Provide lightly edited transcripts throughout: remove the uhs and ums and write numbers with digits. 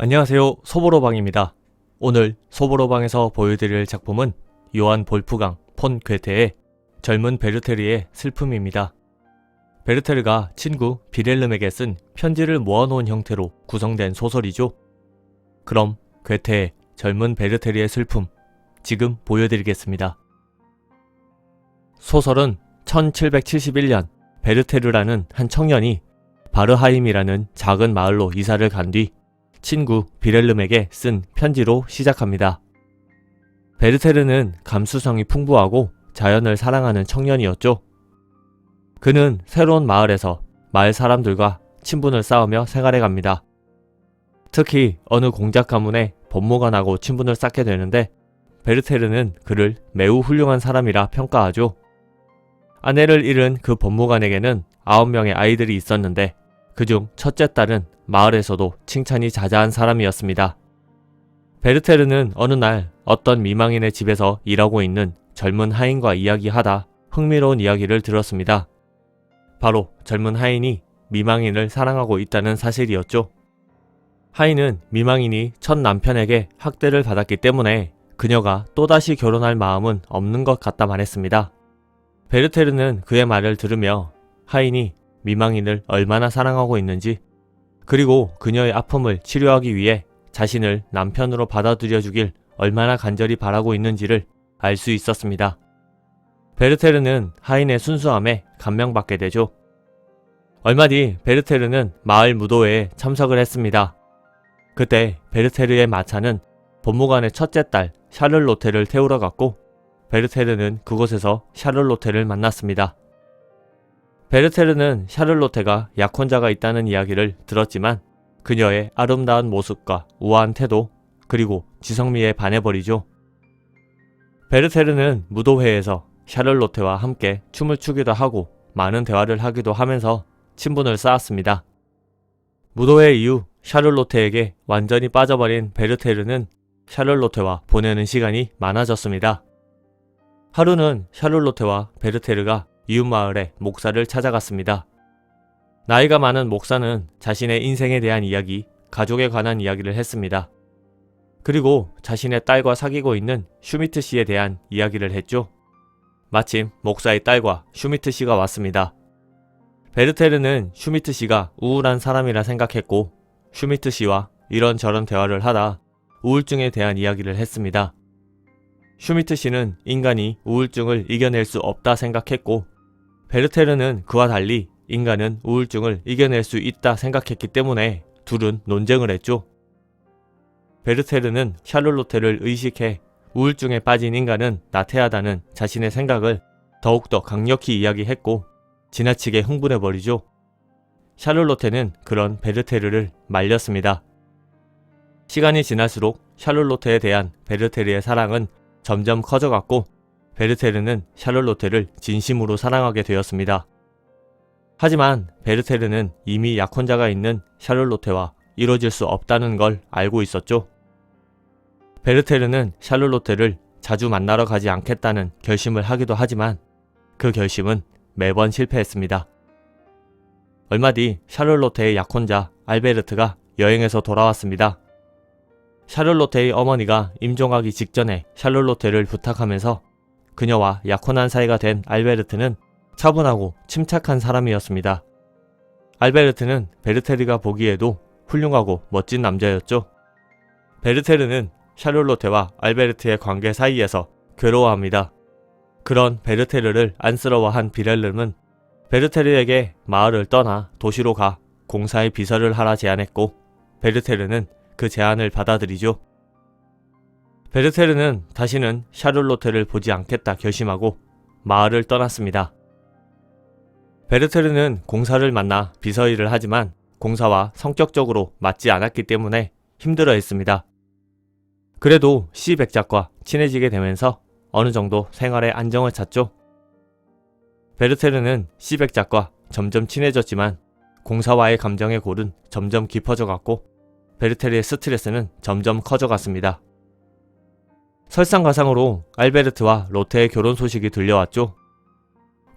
안녕하세요. 소보로방입니다. 오늘 소보로방에서 보여드릴 작품은 요한 볼프강 폰 괴테의 젊은 베르테르의 슬픔입니다. 베르테르가 친구 비렐름에게 쓴 편지를 모아놓은 형태로 구성된 소설이죠. 그럼 괴테의 젊은 베르테르의 슬픔, 지금 보여드리겠습니다. 소설은 1771년 베르테르라는 한 청년이 바르하임이라는 작은 마을로 이사를 간 뒤 친구 비렐름에게 쓴 편지로 시작합니다. 베르테르는 감수성이 풍부하고 자연을 사랑하는 청년이었죠. 그는 새로운 마을에서 마을 사람들과 친분을 쌓으며 생활해 갑니다. 특히 어느 공작 가문의 법무관하고 친분을 쌓게 되는데 베르테르는 그를 매우 훌륭한 사람이라 평가하죠. 아내를 잃은 그 법무관에게는 9명의 아이들이 있었는데 그중 첫째 딸은 마을에서도 칭찬이 자자한 사람이었습니다. 베르테르는 어느 날 어떤 미망인의 집에서 일하고 있는 젊은 하인과 이야기하다 흥미로운 이야기를 들었습니다. 바로 젊은 하인이 미망인을 사랑하고 있다는 사실이었죠. 하인은 미망인이 첫 남편에게 학대를 받았기 때문에 그녀가 또다시 결혼할 마음은 없는 것 같다 말했습니다. 베르테르는 그의 말을 들으며 하인이 미망인을 얼마나 사랑하고 있는지, 그리고 그녀의 아픔을 치료하기 위해 자신을 남편으로 받아들여 주길 얼마나 간절히 바라고 있는지를 알 수 있었습니다. 베르테르는 하인의 순수함에 감명받게 되죠. 얼마 뒤 베르테르는 마을 무도회에 참석을 했습니다. 그때 베르테르의 마차는 법무관의 첫째 딸 샤를로테를 태우러 갔고 베르테르는 그곳에서 샤를로테를 만났습니다. 베르테르는 샤를로테가 약혼자가 있다는 이야기를 들었지만 그녀의 아름다운 모습과 우아한 태도, 그리고 지성미에 반해버리죠. 베르테르는 무도회에서 샤를로테와 함께 춤을 추기도 하고 많은 대화를 하기도 하면서 친분을 쌓았습니다. 무도회 이후 샤를로테에게 완전히 빠져버린 베르테르는 샤를로테와 보내는 시간이 많아졌습니다. 하루는 샤를로테와 베르테르가 이웃마을의 목사를 찾아갔습니다. 나이가 많은 목사는 자신의 인생에 대한 이야기, 가족에 관한 이야기를 했습니다. 그리고 자신의 딸과 사귀고 있는 슈미트 씨에 대한 이야기를 했죠. 마침 목사의 딸과 슈미트 씨가 왔습니다. 베르테르는 슈미트 씨가 우울한 사람이라 생각했고 슈미트 씨와 이런저런 대화를 하다 우울증에 대한 이야기를 했습니다. 슈미트 씨는 인간이 우울증을 이겨낼 수 없다 생각했고 베르테르는 그와 달리 인간은 우울증을 이겨낼 수 있다 생각했기 때문에 둘은 논쟁을 했죠. 베르테르는 샤를로테를 의식해 우울증에 빠진 인간은 나태하다는 자신의 생각을 더욱더 강력히 이야기했고 지나치게 흥분해버리죠. 샤를로테는 그런 베르테르를 말렸습니다. 시간이 지날수록 샤를로테에 대한 베르테르의 사랑은 점점 커져갔고 베르테르는 샤를로테를 진심으로 사랑하게 되었습니다. 하지만 베르테르는 이미 약혼자가 있는 샤를로테와 이루어질 수 없다는 걸 알고 있었죠. 베르테르는 샤를로테를 자주 만나러 가지 않겠다는 결심을 하기도 하지만 그 결심은 매번 실패했습니다. 얼마 뒤 샤를로테의 약혼자 알베르트가 여행에서 돌아왔습니다. 샤를로테의 어머니가 임종하기 직전에 샤를로테를 부탁하면서 그녀와 약혼한 사이가 된 알베르트는 차분하고 침착한 사람이었습니다. 알베르트는 베르테르가 보기에도 훌륭하고 멋진 남자였죠. 베르테르는 샤를로테와 알베르트의 관계 사이에서 괴로워합니다. 그런 베르테르를 안쓰러워한 비렐름은 베르테르에게 마을을 떠나 도시로 가 공사의 비서를 하라 제안했고 베르테르는 그 제안을 받아들이죠. 베르테르는 다시는 샤를로테를 보지 않겠다 결심하고 마을을 떠났습니다. 베르테르는 공사를 만나 비서 일을 하지만 공사와 성격적으로 맞지 않았기 때문에 힘들어했습니다. 그래도 시백작과 친해지게 되면서 어느 정도 생활에 안정을 찾죠. 베르테르는 시백작과 점점 친해졌지만 공사와의 감정의 골은 점점 깊어져 갔고 베르테르의 스트레스는 점점 커져갔습니다. 설상가상으로 알베르트와 로테의 결혼 소식이 들려왔죠.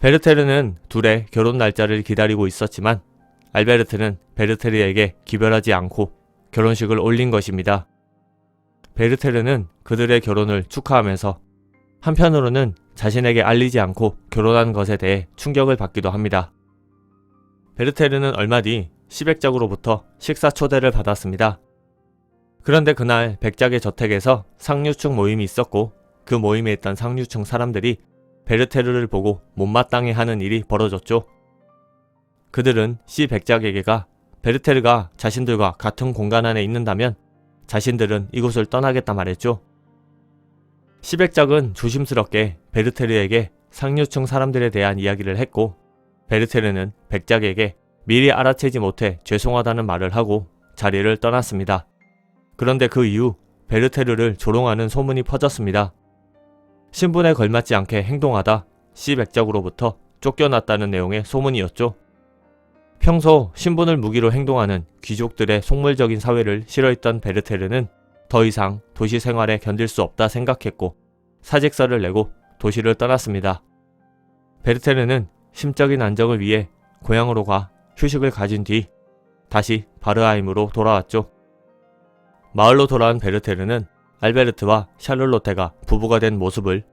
베르테르는 둘의 결혼 날짜를 기다리고 있었지만 알베르트는 베르테르에게 기별하지 않고 결혼식을 올린 것입니다. 베르테르는 그들의 결혼을 축하하면서 한편으로는 자신에게 알리지 않고 결혼한 것에 대해 충격을 받기도 합니다. 베르테르는 얼마 뒤 시백작으로부터 식사 초대를 받았습니다. 그런데 그날 백작의 저택에서 상류층 모임이 있었고 그 모임에 있던 상류층 사람들이 베르테르를 보고 못마땅해 하는 일이 벌어졌죠. 그들은 시백작에게가 베르테르가 자신들과 같은 공간 안에 있는다면 자신들은 이곳을 떠나겠다 말했죠. 시백작은 조심스럽게 베르테르에게 상류층 사람들에 대한 이야기를 했고 베르테르는 백작에게 미리 알아채지 못해 죄송하다는 말을 하고 자리를 떠났습니다. 그런데 그 이후 베르테르를 조롱하는 소문이 퍼졌습니다. 신분에 걸맞지 않게 행동하다 시백작으로부터 쫓겨났다는 내용의 소문이었죠. 평소 신분을 무기로 행동하는 귀족들의 속물적인 사회를 싫어했던 베르테르는 더 이상 도시 생활에 견딜 수 없다 생각했고 사직서를 내고 도시를 떠났습니다. 베르테르는 심적인 안정을 위해 고향으로 가 휴식을 가진 뒤 다시 바르하임으로 돌아왔죠. 마을로 돌아온 베르테르는 알베르트와 샤를로테가 부부가 된 모습을,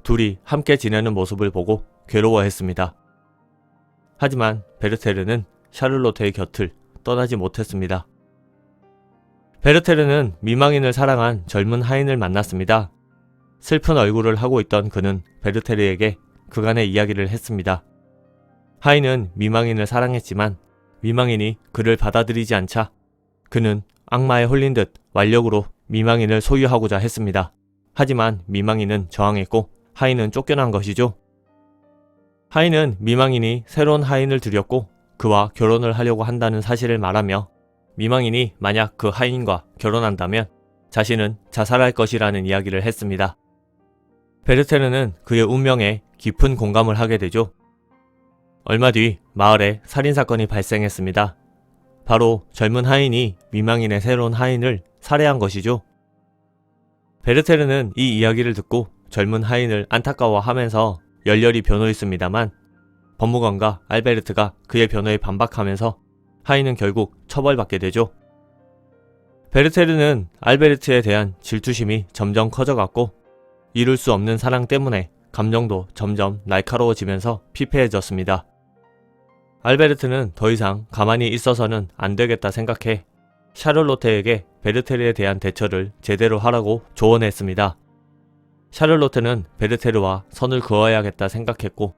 둘이 함께 지내는 모습을 보고 괴로워했습니다. 하지만 베르테르는 샤를로테의 곁을 떠나지 못했습니다. 베르테르는 미망인을 사랑한 젊은 하인을 만났습니다. 슬픈 얼굴을 하고 있던 그는 베르테르에게 그간의 이야기를 했습니다. 하인은 미망인을 사랑했지만 미망인이 그를 받아들이지 않자 그는 악마에 홀린 듯 완력으로 미망인을 소유하고자 했습니다. 하지만 미망인은 저항했고 하인은 쫓겨난 것이죠. 하인은 미망인이 새로운 하인을 들였고 그와 결혼을 하려고 한다는 사실을 말하며 미망인이 만약 그 하인과 결혼한다면 자신은 자살할 것이라는 이야기를 했습니다. 베르테르는 그의 운명에 깊은 공감을 하게 되죠. 얼마 뒤 마을에 살인사건이 발생했습니다. 바로 젊은 하인이 미망인의 새로운 하인을 살해한 것이죠. 베르테르는 이 이야기를 듣고 젊은 하인을 안타까워하면서 열렬히 변호했습니다만 법무관과 알베르트가 그의 변호에 반박하면서 하인은 결국 처벌받게 되죠. 베르테르는 알베르트에 대한 질투심이 점점 커져갔고 이룰 수 없는 사랑 때문에 감정도 점점 날카로워지면서 피폐해졌습니다. 알베르트는 더 이상 가만히 있어서는 안 되겠다 생각해 샤를로테에게 베르테르에 대한 대처를 제대로 하라고 조언했습니다. 샤를로테는 베르테르와 선을 그어야겠다 생각했고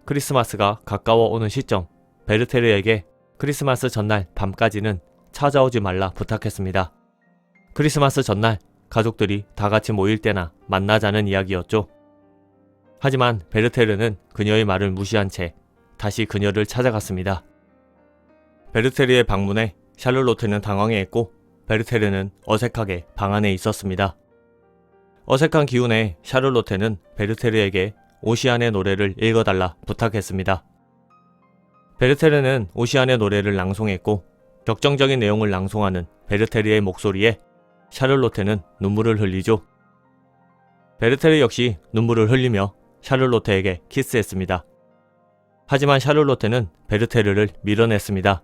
크리스마스가 가까워 오는 시점 베르테르에게 크리스마스 전날 밤까지는 찾아오지 말라 부탁했습니다. 크리스마스 전날 가족들이 다 같이 모일 때나 만나자는 이야기였죠. 하지만 베르테르는 그녀의 말을 무시한 채 다시 그녀를 찾아갔습니다. 베르테르의 방문에 샤를로테는 당황해했고 베르테르는 어색하게 방 안에 있었습니다. 어색한 기운에 샤를로테는 베르테르에게 오시안의 노래를 읽어달라 부탁했습니다. 베르테르는 오시안의 노래를 낭송했고 격정적인 내용을 낭송하는 베르테르의 목소리에 샤를로테는 눈물을 흘리죠. 베르테르 역시 눈물을 흘리며 샤를로테에게 키스했습니다. 하지만 샤를로테는 베르테르를 밀어냈습니다.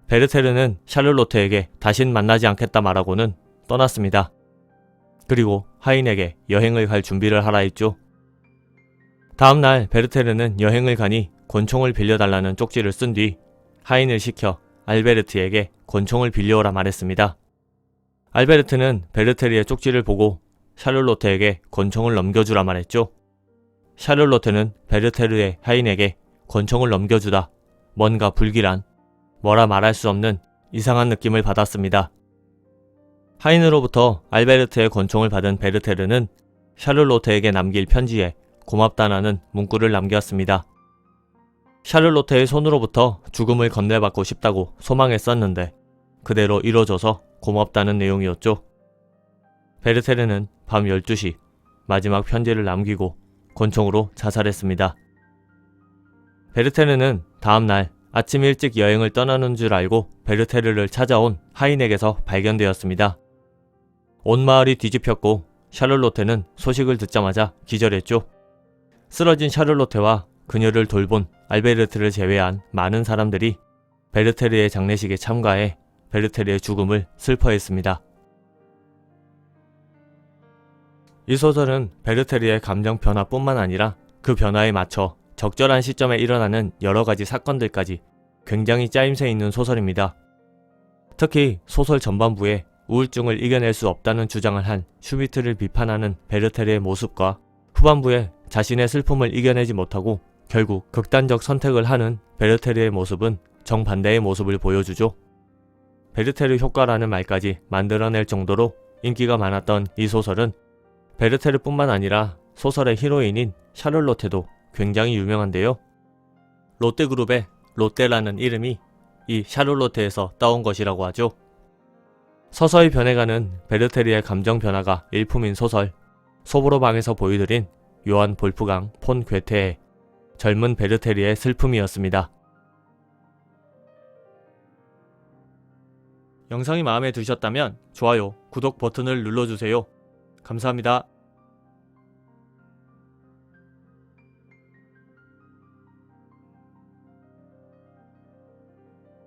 베르테르는 샤를로테에게 다신 만나지 않겠다 말하고는 떠났습니다. 그리고 하인에게 여행을 갈 준비를 하라 했죠. 다음날 베르테르는 여행을 가니 권총을 빌려달라는 쪽지를 쓴 뒤 하인을 시켜 알베르트에게 권총을 빌려오라 말했습니다. 알베르트는 베르테르의 쪽지를 보고 샤를로테에게 권총을 넘겨주라 말했죠. 샤를로테는 베르테르의 하인에게 권총을 넘겨주다 뭔가 불길한, 뭐라 말할 수 없는 이상한 느낌을 받았습니다. 하인으로부터 알베르트의 권총을 받은 베르테르는 샤를로테에게 남길 편지에 고맙다라는 문구를 남겼습니다. 샤를로테의 손으로부터 죽음을 건네받고 싶다고 소망했었는데 그대로 이뤄져서 고맙다는 내용이었죠. 베르테르는 밤 12시 마지막 편지를 남기고 권총으로 자살했습니다. 베르테르는 다음날 아침 일찍 여행을 떠나는 줄 알고 베르테르를 찾아온 하인에게서 발견되었습니다. 온 마을이 뒤집혔고 샤를로테는 소식을 듣자마자 기절했죠. 쓰러진 샤를로테와 그녀를 돌본 알베르트를 제외한 많은 사람들이 베르테르의 장례식에 참가해 베르테르의 죽음을 슬퍼했습니다. 이 소설은 베르테르의 감정 변화뿐만 아니라 그 변화에 맞춰 적절한 시점에 일어나는 여러 가지 사건들까지 굉장히 짜임새 있는 소설입니다. 특히 소설 전반부에 우울증을 이겨낼 수 없다는 주장을 한 슈비트를 비판하는 베르테르의 모습과 후반부에 자신의 슬픔을 이겨내지 못하고 결국 극단적 선택을 하는 베르테르의 모습은 정반대의 모습을 보여주죠. 베르테르 효과라는 말까지 만들어낼 정도로 인기가 많았던 이 소설은 베르테르뿐만 아니라 소설의 히로인인 샤를로테도 굉장히 유명한데요. 롯데그룹의 롯데라는 이름이 이 샤를로테에서 따온 것이라고 하죠. 서서히 변해가는 베르테르의 감정 변화가 일품인 소설 소보로방에서 보여드린 요한 볼프강 폰 괴테의 젊은 베르테르의 슬픔이었습니다. 영상이 마음에 드셨다면 좋아요, 구독 버튼을 눌러주세요. 감사합니다.